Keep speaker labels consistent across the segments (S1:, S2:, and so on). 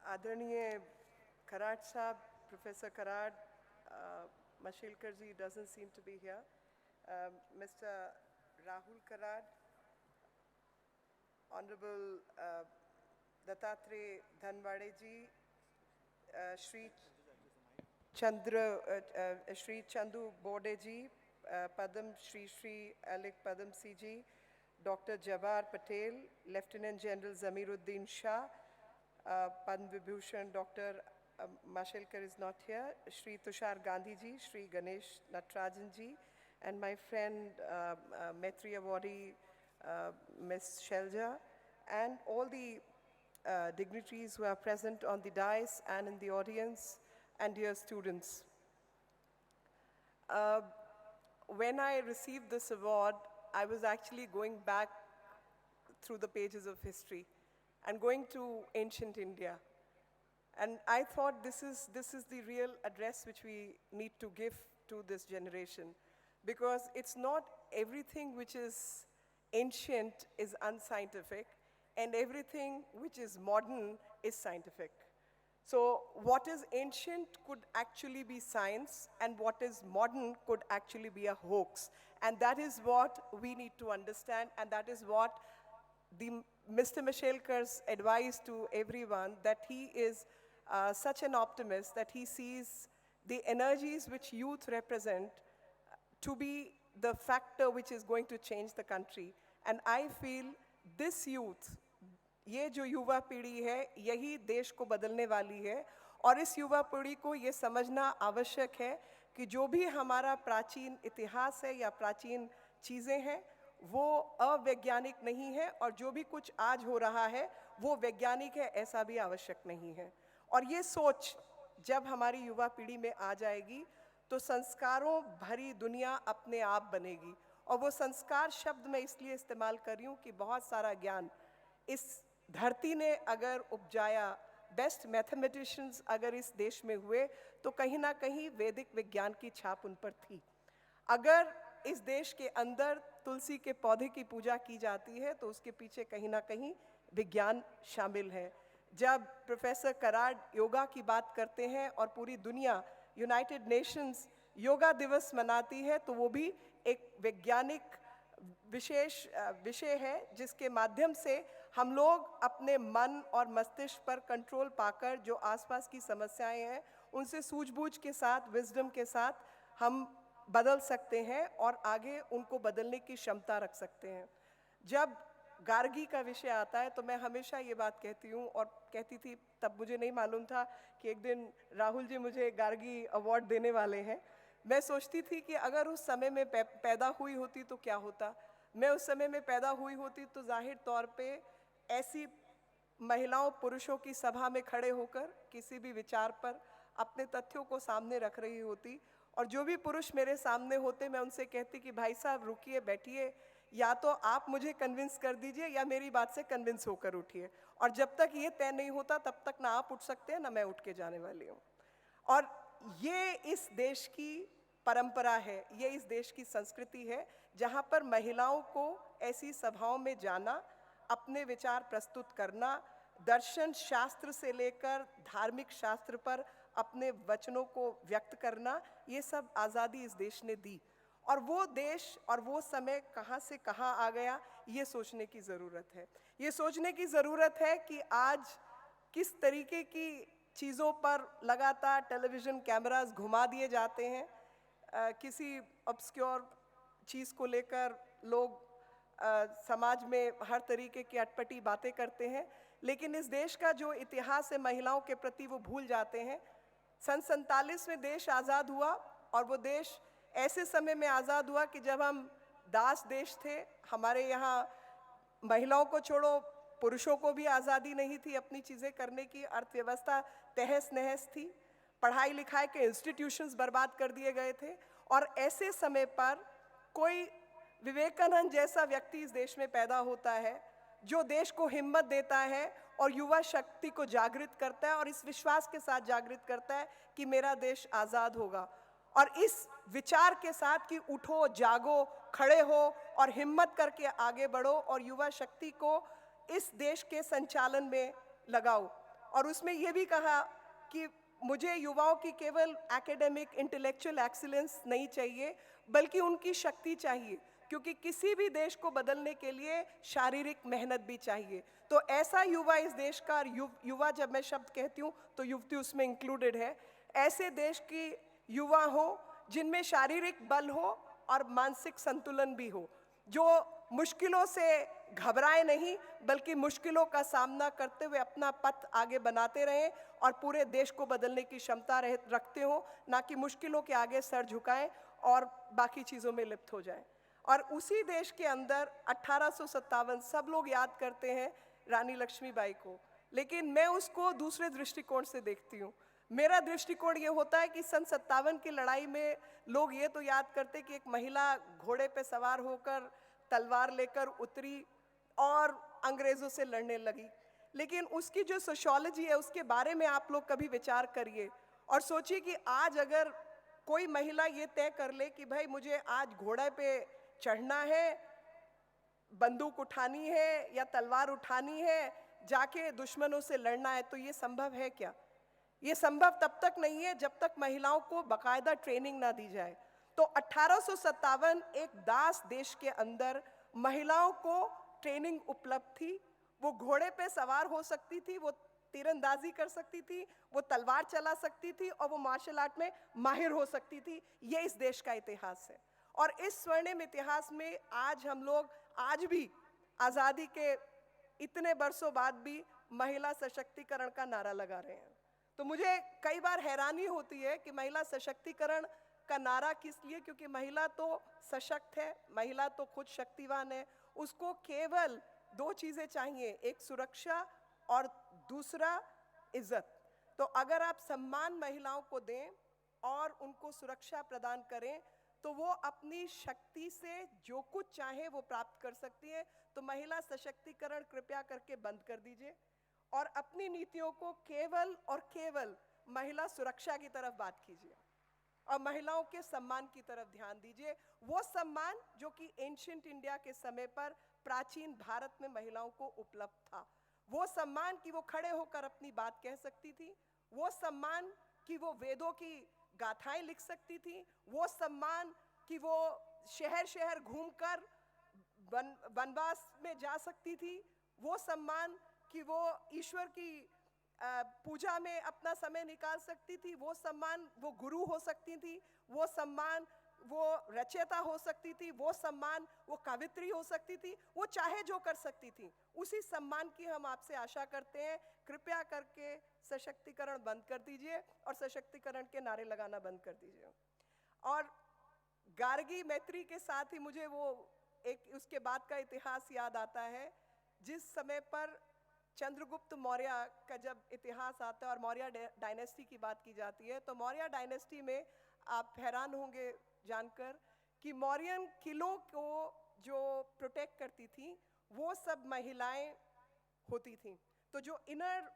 S1: आदरणीय Karad Sahab, Professor Karad, Mashelkar ji doesn't seem to be here. Mr. Rahul Karad, Honorable Dattatreya Dhanwade ji, Shri Chandu Bode ji, Padam Shri Alik Padam Si ji, Dr. Jawahar Patel, Lieutenant General Zamiruddin Shah, Padma Vibhushan Dr. Mashelkar is not here, Shri Tushar Gandhi ji, Shri Ganesh Natarajan ji, and my friend Maitri Awardee Ms. Shelja, and all the dignitaries who are present on the dais and in the audience, and dear students. When I received this award, I was actually going back through the pages of history and going to ancient India. And I thought this is the real address which we need to give to this generation, because it's not everything which is ancient is unscientific, and everything which is modern is scientific. So what is ancient could actually be science, and what is modern could actually be a hoax. And that is what we need to understand, and that is what Mr. Mashelkar's advice to everyone, that he is such an optimist that he sees the energies which youth represent to be the factor which is going to change the country. And I feel this youth, ये जो युवा पीढ़ी है, यही देश को बदलने वाली है, और इस युवा पीढ़ी को ये समझना आवश्यक है कि जो भी हमारा प्राचीन इतिहास है या प्राचीन चीज़ें हैं, वो अवैज्ञानिक नहीं है, और जो भी कुछ आज हो रहा है वो वैज्ञानिक है, ऐसा भी आवश्यक नहीं है। और ये सोच जब हमारी युवा पीढ़ी में आ जाएगी तो संस्कारों भरी दुनिया अपने आप बनेगी। और वो संस्कार शब्द मैं इसलिए इस्तेमाल कर रही हूँ कि बहुत सारा ज्ञान इस धरती ने अगर उपजाया, बेस्ट मैथमेटिशियंस अगर इस देश में हुए, तो कहीं ना कहीं वैदिक विज्ञान की छाप उन पर थी। अगर इस देश के अंदर तुलसी के पौधे की पूजा की जाती है तो उसके पीछे कहीं ना कहीं विज्ञान शामिल है। जब प्रोफेसर कराड योगा की बात करते हैं और पूरी दुनिया यूनाइटेड नेशंस योगा दिवस मनाती है, तो वो भी एक वैज्ञानिक विशेष विषय है जिसके माध्यम से हम लोग अपने मन और मस्तिष्क पर कंट्रोल पाकर जो आसपास की समस्याएं हैं उनसे सूझबूझ के साथ, विजडम के साथ हम बदल सकते हैं और आगे उनको बदलने की क्षमता रख सकते हैं। जब गार्गी का विषय आता है तो मैं हमेशा ये बात कहती हूँ, और कहती थी, तब मुझे नहीं मालूम था कि एक दिन राहुल जी मुझे गार्गी अवार्ड देने वाले हैं। मैं सोचती थी कि अगर उस समय में पैदा हुई होती तो क्या होता। मैं उस समय में पैदा हुई होती तो जाहिर तौर पे ऐसी महिलाओं पुरुषों की सभा में खड़े होकर किसी भी विचार पर अपने तथ्यों को सामने रख रही होती, और जो भी पुरुष मेरे सामने होते मैं उनसे कहती कि भाई साहब रुकिए, बैठिए, या तो आप मुझे कन्विंस कर दीजिए या मेरी बात से कन्विंस होकर उठिए, और जब तक ये तय नहीं होता तब तक ना आप उठ सकते हैं ना मैं उठ के जाने वाली हूँ। और ये इस देश की परंपरा है, ये इस देश की संस्कृति है, जहाँ पर महिलाओं को ऐसी सभाओं में जाना, अपने विचार प्रस्तुत करना, दर्शन शास्त्र से लेकर धार्मिक शास्त्र पर अपने वचनों को व्यक्त करना, ये सब आज़ादी इस देश ने दी। और वो देश और वो समय कहाँ से कहाँ आ गया, ये सोचने की ज़रूरत है। ये सोचने की ज़रूरत है कि आज किस तरीके की चीज़ों पर लगातार टेलीविज़न कैमरास घुमा दिए जाते हैं। किसी ऑब्सक्योर चीज़ को लेकर लोग समाज में हर तरीके की अटपटी बातें करते हैं, लेकिन इस देश का जो इतिहास है महिलाओं के प्रति वो भूल जाते हैं। सन 47 में देश आज़ाद हुआ, और वो देश ऐसे समय में आज़ाद हुआ कि जब हम दास देश थे। हमारे यहाँ महिलाओं को छोड़ो, पुरुषों को भी आज़ादी नहीं थी अपनी चीज़ें करने की, अर्थव्यवस्था तहस नहस थी, पढ़ाई लिखाई के इंस्टीट्यूशंस बर्बाद कर दिए गए थे। और ऐसे समय पर कोई विवेकानंद जैसा व्यक्ति इस देश में पैदा होता है जो देश को हिम्मत देता है और युवा शक्ति को जागृत करता है, और इस विश्वास के साथ जागृत करता है कि मेरा देश आज़ाद होगा। और इस विचार के साथ कि उठो, जागो, खड़े हो और हिम्मत करके आगे बढ़ो और युवा शक्ति को इस देश के संचालन में लगाओ। और उसमें ये भी कहा कि मुझे युवाओं की केवल एकेडमिक इंटेलेक्चुअल एक्सीलेंस नहीं चाहिए, बल्कि उनकी शक्ति चाहिए, क्योंकि किसी भी देश को बदलने के लिए शारीरिक मेहनत भी चाहिए। तो ऐसा युवा इस देश का, युवा जब मैं शब्द कहती हूँ तो युवती उसमें इंक्लूडेड है, ऐसे देश की युवा हो जिनमें शारीरिक बल हो और मानसिक संतुलन भी हो, जो मुश्किलों से घबराए नहीं, बल्कि मुश्किलों का सामना करते हुए अपना पथ आगे बनाते रहें और पूरे देश को बदलने की क्षमता रखते हो, ना कि मुश्किलों के आगे सर झुकाएं और बाकी चीज़ों में लिप्त हो जाएं। और उसी देश के अंदर 1857 सब लोग याद करते हैं रानी लक्ष्मीबाई को, लेकिन मैं उसको दूसरे दृष्टिकोण से देखती हूँ। मेरा दृष्टिकोण ये होता है कि सन 57 की लड़ाई में लोग ये तो याद करते कि एक महिला घोड़े पे सवार होकर तलवार लेकर उतरी और अंग्रेज़ों से लड़ने लगी, लेकिन उसकी जो सोशियोलॉजी है उसके बारे में आप लोग कभी विचार करिए और सोचिए कि आज अगर कोई महिला ये तय कर ले कि भाई मुझे आज घोड़े पे चढ़ना है, बंदूक उठानी है या तलवार उठानी है, जाके दुश्मनों से लड़ना है, तो ये संभव है क्या? ये संभव तब तक नहीं है जब तक महिलाओं को बाकायदा ट्रेनिंग ना दी जाए। तो 1857 एक दास देश के अंदर महिलाओं को ट्रेनिंग उपलब्ध थी। वो घोड़े पे सवार हो सकती थी, वो तीरंदाजी कर सकती थी, वो तलवार चला सकती थी और वो मार्शल आर्ट में माहिर हो सकती थी। ये इस देश का इतिहास है और इस स्वर्णिम इतिहास में आज हम लोग आज भी आज़ादी के इतने बरसों बाद भी महिला सशक्तिकरण का नारा लगा रहे हैं। तो मुझे कई बार हैरानी होती है कि महिला सशक्तिकरण का नारा किस लिए, क्योंकि महिला तो सशक्त है, महिला तो खुद शक्तिवान है, उसको केवल दो चीज़ें चाहिए, एक सुरक्षा और दूसरा इज्जत। तो अगर आप सम्मान महिलाओं को दें और उनको सुरक्षा प्रदान करें तो वो अपनी शक्ति से जो कुछ चाहे वो प्राप्त कर सकती है। तो महिला सशक्तिकरण कृपया करके बंद कर दीजिए और अपनी नीतियों को केवल और केवल महिला सुरक्षा की तरफ बात कीजिए और महिलाओं के सम्मान की तरफ ध्यान दीजिए। वो सम्मान जो कि एंशिएंट इंडिया के समय पर प्राचीन भारत में महिलाओं को उपलब्ध था, वो सम्मान कि वो खड़े होकर अपनी बात कह सकती थी, वो सम्मान कि वो वेदों की गाथाएं लिख सकती थी, वो सम्मान कि वो शहर शहर घूमकर वनवास में जा सकती थी, वो सम्मान कि वो ईश्वर की पूजा में अपना समय निकाल सकती थी, वो सम्मान वो गुरु हो सकती थी, वो सम्मान वो रचयिता हो सकती थी, वो सम्मान वो कवित्री हो सकती थी, वो चाहे जो कर सकती थी। उसी सम्मान की हम आपसे आशा करते हैं। कृपया करके सशक्तिकरण बंद कर दीजिए और सशक्तिकरण के नारे लगाना बंद कर दीजिए। और गार्गी मैत्री के साथ ही मुझे वो एक उसके बाद का इतिहास याद आता है, जिस समय पर चंद्रगुप्त मौर्य का जब इतिहास आता है और मौर्य डायनेस्टी की बात की जाती है, तो मौर्य डायनेस्टी में आप हैरान होंगे जानकर कि मौर्यन किलों को जो प्रोटेक्ट करती थी वो सब महिलाएं होती थीं। तो जो इनर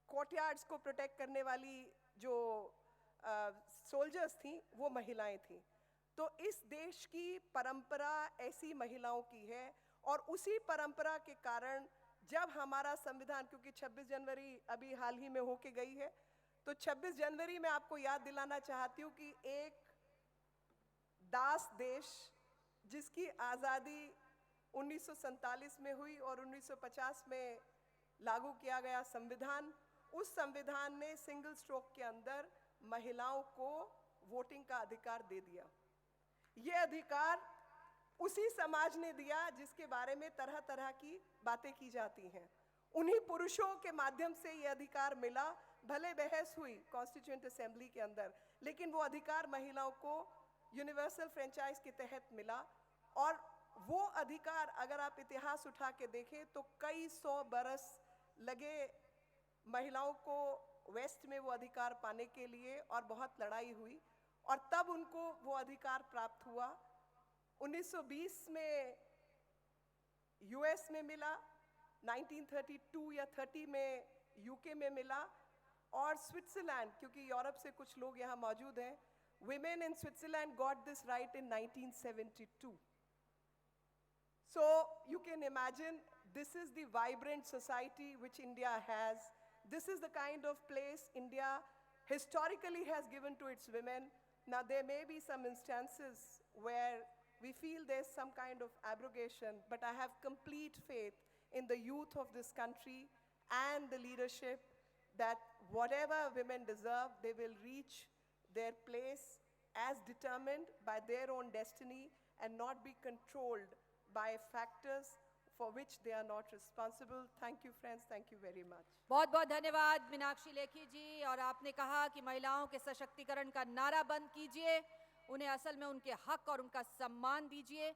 S1: कोर्टयार्ड्स को प्रोटेक्ट करने वाली जो सोल्जर्स थी वो महिलाएं थीं। तो इस देश की परंपरा ऐसी महिलाओं की है और उसी परंपरा के कारण जब हमारा संविधान, क्योंकि 26 जनवरी अभी हाल ही में होके गई है, तो 26 जनवरी में आपको याद दिलाना चाहती हूँ कि एक दास देश जिसकी आज़ादी 1947 में हुई और 1950 में लागू किया गया संविधान, उस संविधान ने सिंगल स्ट्रोक के अंदर महिलाओं को वोटिंग का अधिकार दे दिया। ये अधिकार उसी समाज ने दिया जिसके बारे में तरह तरह की बातें की जाती हैं। उन्हीं पुरुषों के माध्यम से ये अधिकार मिला, भले बहस हुई कॉन्स्टिट्यूएंट असेंबली के अंदर, लेकिन वो अधिकार महिलाओं को यूनिवर्सल फ्रेंचाइज के तहत मिला। और वो अधिकार अगर आप इतिहास उठा के देखें तो कई सौ बरस लगे महिलाओं को वेस्ट में वो अधिकार पाने के लिए और बहुत लड़ाई हुई और तब उनको वो अधिकार प्राप्त हुआ। 1920 में यूएस में मिला, 1932 या 30 में यूके में मिला और स्विट्जरलैंड, क्योंकि यूरोप से कुछ लोग यहाँ मौजूद हैं, women in Switzerland got this right in 1972. So you can imagine this is the vibrant society which India has, This is the kind of place India historically has given to its women. Now, there may be some instances where we feel there's some kind of abrogation, but I have complete faith in the youth of this country and the leadership that whatever women deserve, they will reach their place as determined by their own destiny and not be controlled by factors for which they are not responsible. Thank you, friends. Thank you very much.
S2: बहुत बहुत धन्यवाद मीनाक्षी लेखी जी। और आपने कहा कि महिलाओं के सशक्तिकरण का नारा बंद कीजिए, उन्हें असल में उनके हक और उनका सम्मान दीजिए।